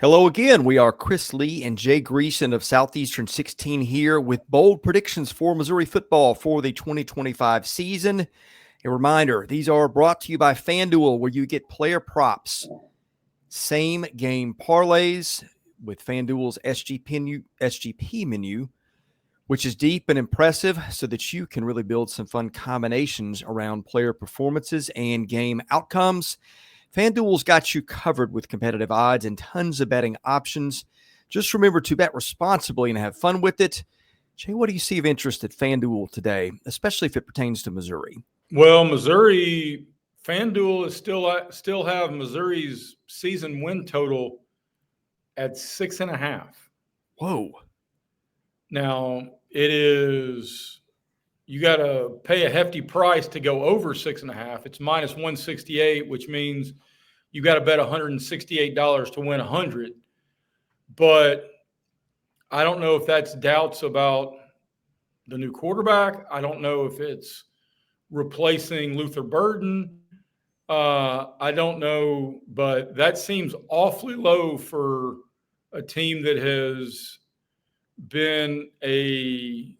Hello again. We are Chris Lee and Jay Greeson of Southeastern 16 here with bold predictions for Missouri football for the 2025 season. A reminder, these are brought to you by FanDuel, where you get player props, same game parlays with FanDuel's SGP menu, which is deep and impressive so that you can really build some fun combinations around player performances and game outcomes. FanDuel's got you covered with competitive odds and tons of betting options. Just remember to bet responsibly and have fun with it. Jay, what do you see of interest at FanDuel today, especially if it pertains to Missouri? Well, Missouri, FanDuel is still have Missouri's season win total at 6.5. Whoa. Now, it is, you got to pay a hefty price to go over 6.5. It's minus 168, which means you got to bet $168 to win 100. But I don't know if that's doubts about the new quarterback. I don't know if it's replacing Luther Burden. I don't know, but that seems awfully low for a team that has been a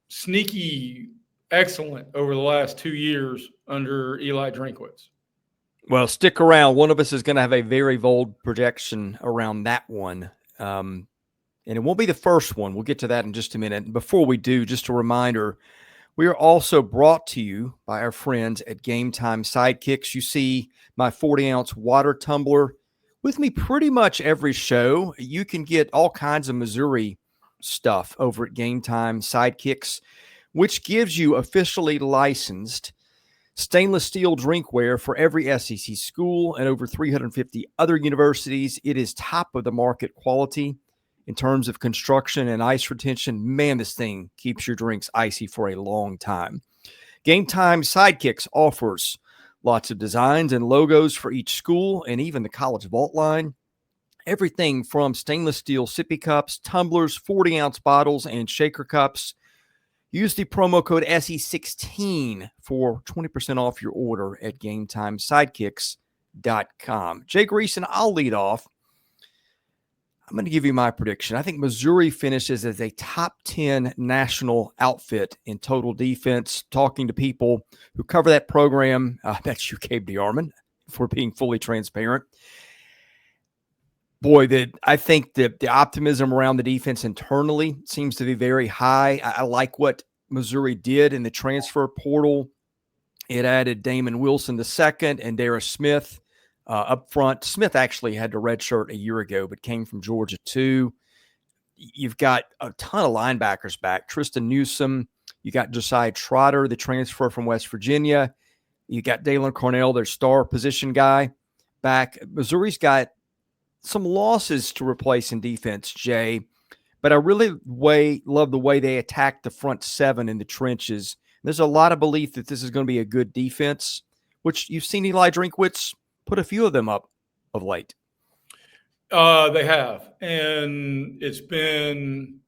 sneaky excellent over the last 2 years under Eli Drinkwitz. Well, stick around. One of us is going to have a very bold projection around that one. And it won't be the first one. We'll get to that in just a minute. Before we do, just a reminder, we are also brought to you by our friends at GameTime SIDEKICKS. You see my 40-ounce water tumbler with me pretty much every show. You can get all kinds of Missouri stuff over at GameTime SIDEKICKS, which gives you officially licensed stainless steel drinkware for every SEC school and over 350 other universities. It is top of the market quality in terms of construction and ice retention. Man, this thing keeps your drinks icy for a long time. GameTime SIDEKICKS offers lots of designs and logos for each school and even the college vault line. Everything from stainless steel sippy cups, tumblers, 40-ounce bottles, and shaker cups. Use the promo code SE16 for 20% off your order at GameTimeSidekicks.com. Jay Greeson, I'll lead off. I'm going to give you my prediction. I think Missouri finishes as a top 10 national outfit in total defense. Talking to people who cover that program, that's you, Gabe DeArmond, if we're being fully transparent. Boy, I think the optimism around the defense internally seems to be very high. I like what Missouri did in the transfer portal. It added Damon Wilson II and Darius Smith up front. Smith actually had to redshirt a year ago, but came from Georgia too. You've got a ton of linebackers back. Tristan Newsome. You got Josiah Trotter, the transfer from West Virginia. You got Dalen Cornell, their star position guy, back. Missouri's got some losses to replace in defense, Jay, but I really love the way they attack the front seven in the trenches. There's a lot of belief that this is going to be a good defense, which you've seen Eli Drinkwitz put a few of them up of late. They have, and it's been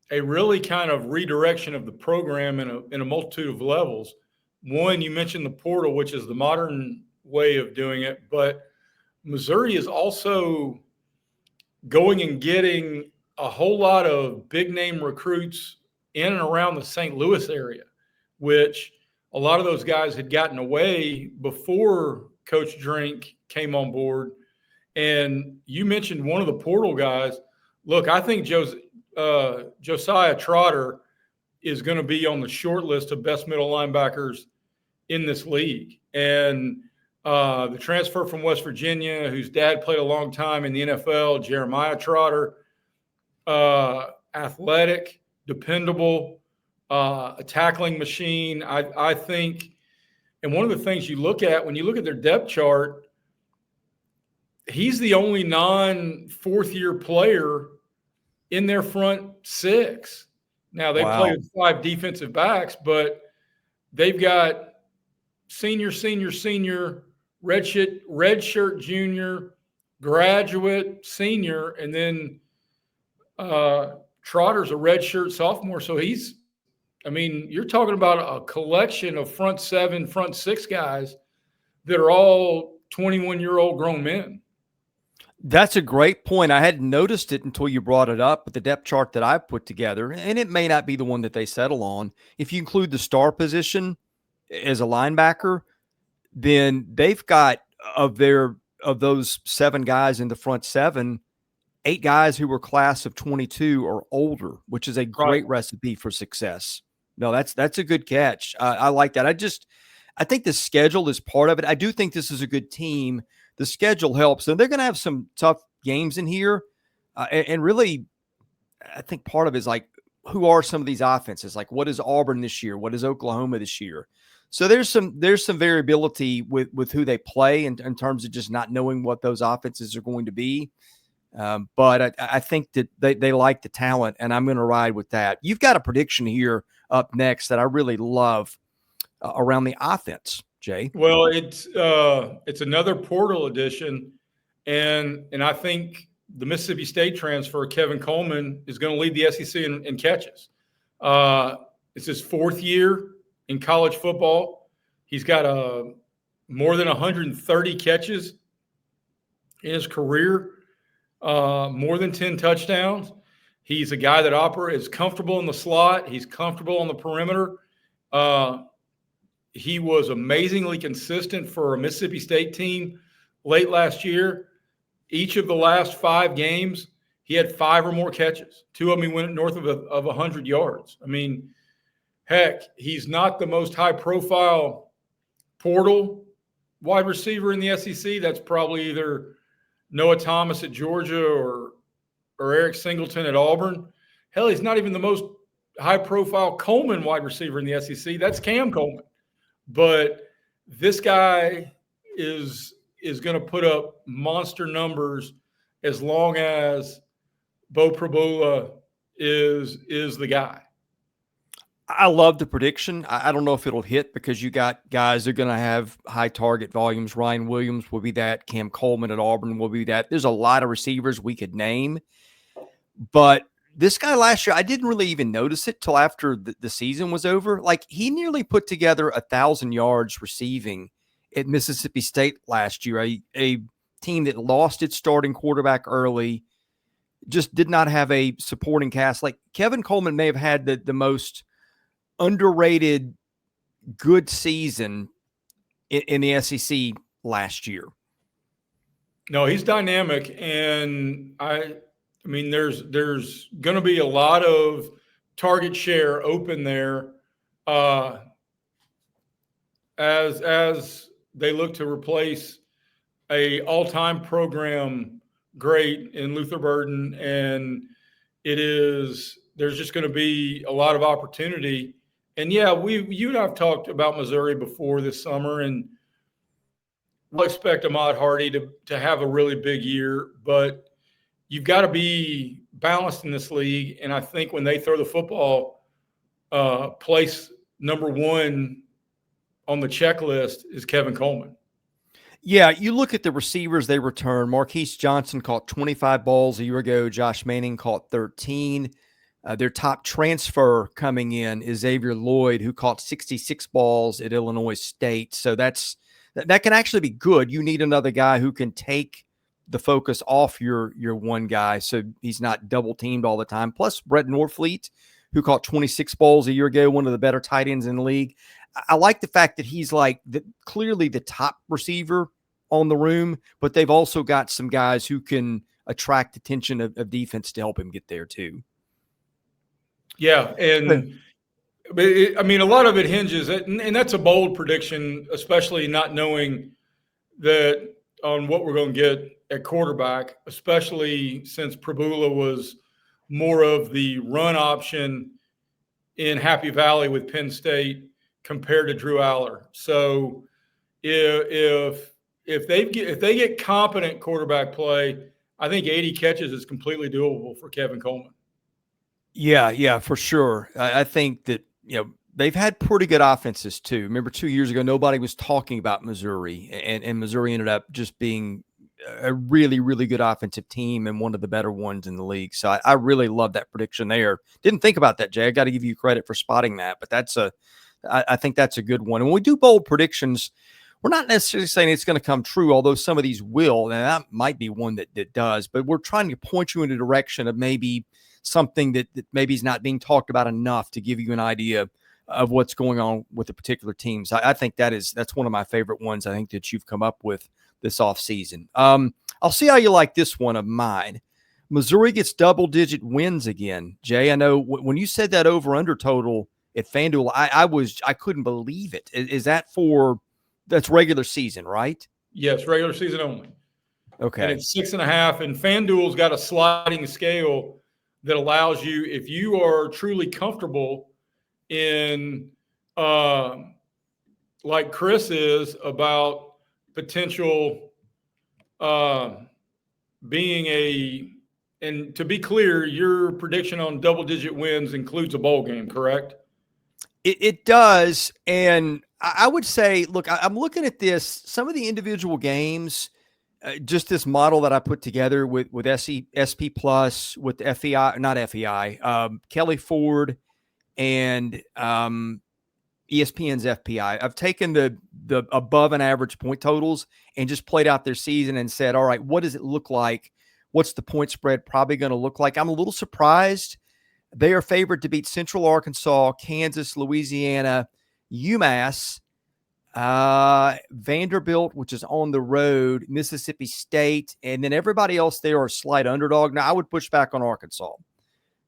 a really kind of redirection of the program in a multitude of levels. One, you mentioned the portal, which is the modern way of doing it, but Missouri is also going and getting a whole lot of big-name recruits in and around the St. Louis area, which a lot of those guys had gotten away before Coach Drink came on board. And you mentioned one of the portal guys. Look, I think Josiah Trotter is going to be on the short list of best middle linebackers in this league. And the transfer from West Virginia, whose dad played a long time in the NFL, Jeremiah Trotter, athletic, dependable, a tackling machine. I think, and one of the things you look at when you look at their depth chart, he's the only non-fourth-year player in their front six. Now, they play with 5 defensive backs, but they've got senior, redshirt junior, graduate, senior, and then Trotter's a redshirt sophomore. So you're talking about a collection of front 7, front 6 guys that are all 21-year-old grown men. That's a great point. I hadn't noticed it until you brought it up, but the depth chart that I put together, and it may not be the one that they settle on, if you include the star position as a linebacker, then they've got of those 7 guys in the front 7, 8 guys who were class of 22 or older, which is a Right. great recipe for success. No, that's a good catch. I like that. I think the schedule is part of it. I do think this is a good team. The schedule helps, and they're going to have some tough games in here. And really, I think part of it is like, who are some of these offenses? Like, what is Auburn this year? What is Oklahoma this year? So there's some variability with who they play in terms of just not knowing what those offenses are going to be. But I think that they like the talent, and I'm going to ride with that. You've got a prediction here up next that I really love around the offense, Jay. Well, it's another portal edition, and I think the Mississippi State transfer Kevin Coleman is going to lead the SEC in catches. It's his 4th year in college football. He's got more than 130 catches in his career, more than 10 touchdowns. He's a guy that is comfortable in the slot. He's comfortable on the perimeter. He was amazingly consistent for a Mississippi State team late last year. Each of the last 5 games, he had 5 or more catches. 2 of them he went north of 100 yards. I mean, heck, he's not the most high-profile portal wide receiver in the SEC. That's probably either Noah Thomas at Georgia or Eric Singleton at Auburn. Hell, he's not even the most high-profile Coleman wide receiver in the SEC. That's Cam Coleman. But this guy is going to put up monster numbers as long as Bo Prabula is the guy. I love the prediction. I don't know if it'll hit because you got guys that are going to have high target volumes. Ryan Williams will be that. Cam Coleman at Auburn will be that. There's a lot of receivers we could name. But this guy last year, I didn't really even notice it till after the season was over. Like, he nearly put together 1,000 yards receiving at Mississippi State last year, a team that lost its starting quarterback early, just did not have a supporting cast. Like, Kevin Coleman may have had the most underrated good season in the SEC last year. No, he's dynamic, and I mean, there's going to be a lot of target share open there as they look to replace a all-time program great in Luther Burden, and there's just going to be a lot of opportunity. And yeah, you and I've talked about Missouri before this summer, and we'll expect Ahmad Hardy to have a really big year, but you've got to be balanced in this league. And I think when they throw the football, place number 1 on the checklist is Kevin Coleman. Yeah, you look at the receivers they return. Marquise Johnson caught 25 balls a year ago. Josh Manning caught 13. Their top transfer coming in is Xavier Lloyd, who caught 66 balls at Illinois State. So that can actually be good. You need another guy who can take the focus off your one guy, so he's not double teamed all the time. Plus Brett Norfleet, who caught 26 balls a year ago, one of the better tight ends in the league. I like the fact that he's like clearly the top receiver on the room, but they've also got some guys who can attract attention of defense to help him get there too. Yeah, and I mean, a lot of it hinges, and that's a bold prediction, especially not knowing that on what we're going to get at quarterback, especially since Prabula was more of the run option in Happy Valley with Penn State compared to Drew Aller. So if they get competent quarterback play, I think 80 catches is completely doable for Kevin Coleman. Yeah, for sure. I think that, they've had pretty good offenses too. Remember 2 years ago, nobody was talking about Missouri, and Missouri ended up just being a really, really good offensive team and one of the better ones in the league. So I really love that prediction there. Didn't think about that, Jay. I got to give you credit for spotting that, but I think that's a good one. And when we do bold predictions, we're not necessarily saying it's going to come true, although some of these will, and that might be one that does, but we're trying to point you in a direction of maybe something that maybe is not being talked about enough to give you an idea of what's going on with the particular teams. I think that's one of my favorite ones I think that you've come up with this offseason. I'll see how you like this one of mine. Missouri gets double-digit wins again. Jay, I know when you said that over-under total at FanDuel, I couldn't believe it. Is that that's regular season, right? Yes, regular season only. Okay. And it's 6.5. And FanDuel's got a sliding scale that allows you, if you are truly comfortable in, like Chris is, about potential being and to be clear, your prediction on double-digit wins includes a bowl game, correct? It does. And I would say, look, I'm looking at this, some of the individual games, just this model that I put together with SP Plus, with FEI, not FEI, Kelly Ford and ESPN's FPI. I've taken the above and average point totals and just played out their season and said, all right, what does it look like? What's the point spread probably going to look like? I'm a little surprised. They are favored to beat Central Arkansas, Kansas, Louisiana, UMass, Vanderbilt, which is on the road, Mississippi State, and then everybody else there are a slight underdog. Now, I would push back on Arkansas.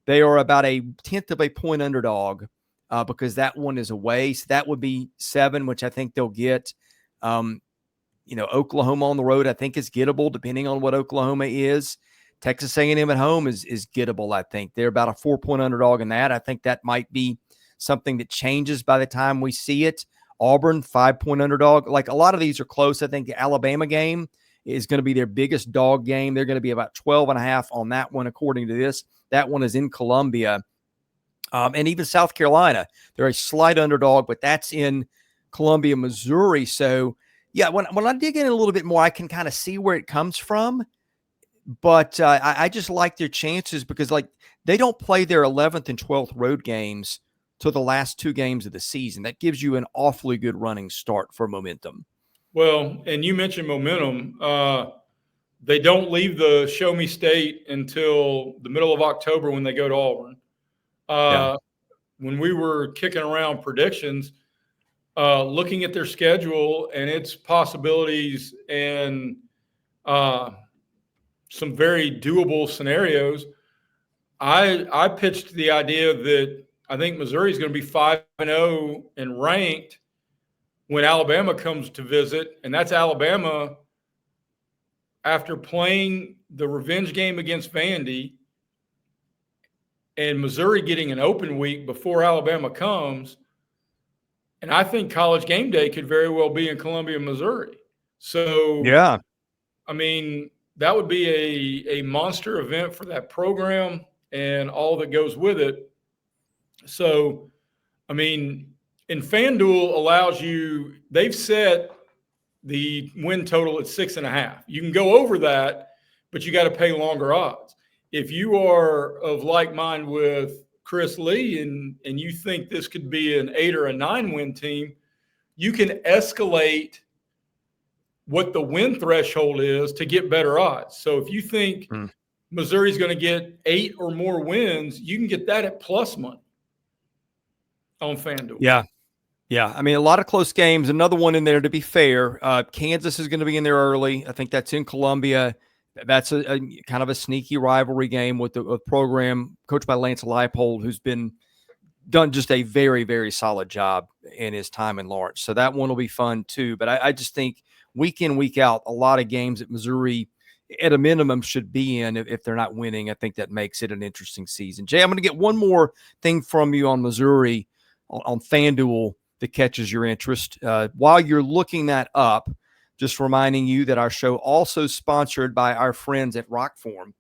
They are about a 1/10 of a point underdog because that one is away. So that would be 7, which I think they'll get. Oklahoma on the road, I think, is gettable depending on what Oklahoma is. Texas A&M at home is gettable, I think. They're about a 4-point underdog in that. I think that might be something that changes by the time we see it. Auburn, 5-point underdog. Like, a lot of these are close. I think the Alabama game is going to be their biggest dog game. They're going to be about 12.5 on that one, according to this. That one is in Columbia. And even South Carolina, they're a slight underdog, but that's in Columbia, Missouri. So, yeah, when I dig in a little bit more, I can kind of see where it comes from. But I just like their chances because, like, they don't play their 11th and 12th road games till the last 2 games of the season. That gives you an awfully good running start for momentum. Well, and you mentioned momentum. They don't leave the Show Me State until the middle of October when they go to Auburn. When we were kicking around predictions, looking at their schedule and its possibilities and some very doable scenarios, I pitched the idea that I think Missouri is going to be 5-0 and ranked when Alabama comes to visit, and that's Alabama after playing the revenge game against Vandy and Missouri getting an open week before Alabama comes. And I think College Game Day could very well be in Columbia, Missouri. So, yeah, I mean, that would be a monster event for that program and all that goes with it. So, I mean, and FanDuel allows you, they've set the win total at 6.5. You can go over that, but you got to pay longer odds. If you are of like mind with Chris Lee and you think this could be an 8 or a 9 win team, you can escalate what the win threshold is to get better odds. So if you think Missouri's going to get 8 or more wins, you can get that at plus money on FanDuel. Yeah. Yeah. I mean, a lot of close games. Another one in there, to be fair. Kansas is going to be in there early. I think that's in Columbia. That's a kind of a sneaky rivalry game with a program coached by Lance Leipold, who's done just a very, very solid job in his time in Lawrence. So that one will be fun too. But I just think week in, week out, a lot of games that Missouri at a minimum should be in if they're not winning. I think that makes it an interesting season. Jay, I'm going to get one more thing from you on Missouri on FanDuel that catches your interest. While you're looking that up, just reminding you that our show also sponsored by our friends at ROKFORM,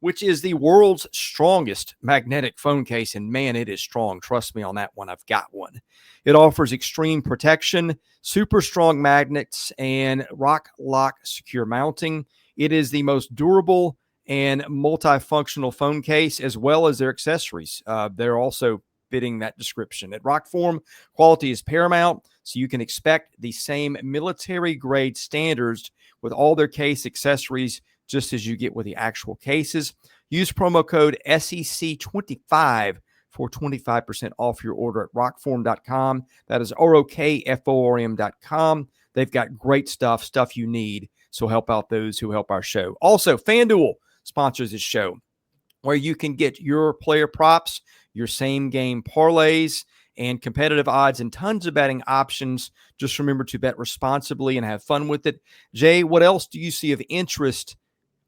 which is the world's strongest magnetic phone case. And man, it is strong. Trust me on that one. I've got one. It offers extreme protection, super strong magnets, and rock lock secure mounting. It is the most durable and multifunctional phone case, as well as their accessories. They're also fitting that description. At ROKFORM, quality is paramount, So you can expect the same military-grade standards with all their case accessories, just as you get with the actual cases. Use promo code SEC25 for 25% off your order at ROKFORM.com. That is ROKFORM.com. They've got great stuff you need. So help out those who help our show. Also, FanDuel sponsors this show, where you can get your player props, your same game parlays, and competitive odds and tons of betting options. Just remember to bet responsibly and have fun with it. Jay, what else do you see of interest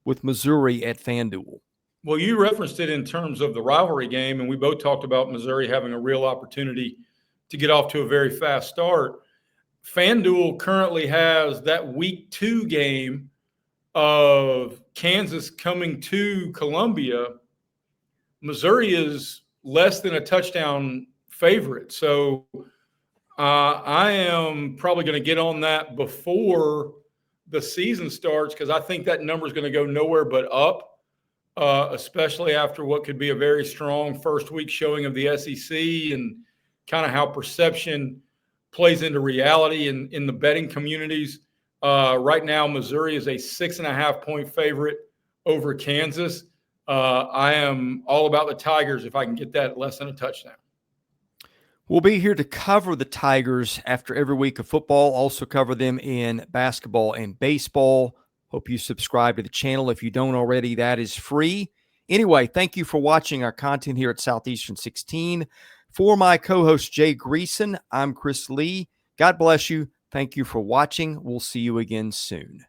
with Missouri at FanDuel? Well, you referenced it in terms of the rivalry game, and we both talked about Missouri having a real opportunity to get off to a very fast start. FanDuel currently has that week 2 game of Kansas coming to Columbia. Missouri is less than a touchdown favorite. So I am probably going to get on that before the season starts, because I think that number is going to go nowhere but up, especially after what could be a very strong first week showing of the SEC and kind of how perception plays into reality in the betting communities. Right now, Missouri is a 6.5-point favorite over Kansas. I am all about the Tigers if I can get that less than a touchdown. We'll be here to cover the Tigers after every week of football, also cover them in basketball and baseball. Hope you subscribe to the channel. If you don't already, that is free. Anyway, thank you for watching our content here at Southeastern 16. For my co-host, Jay Greeson, I'm Chris Lee. God bless you. Thank you for watching. We'll see you again soon.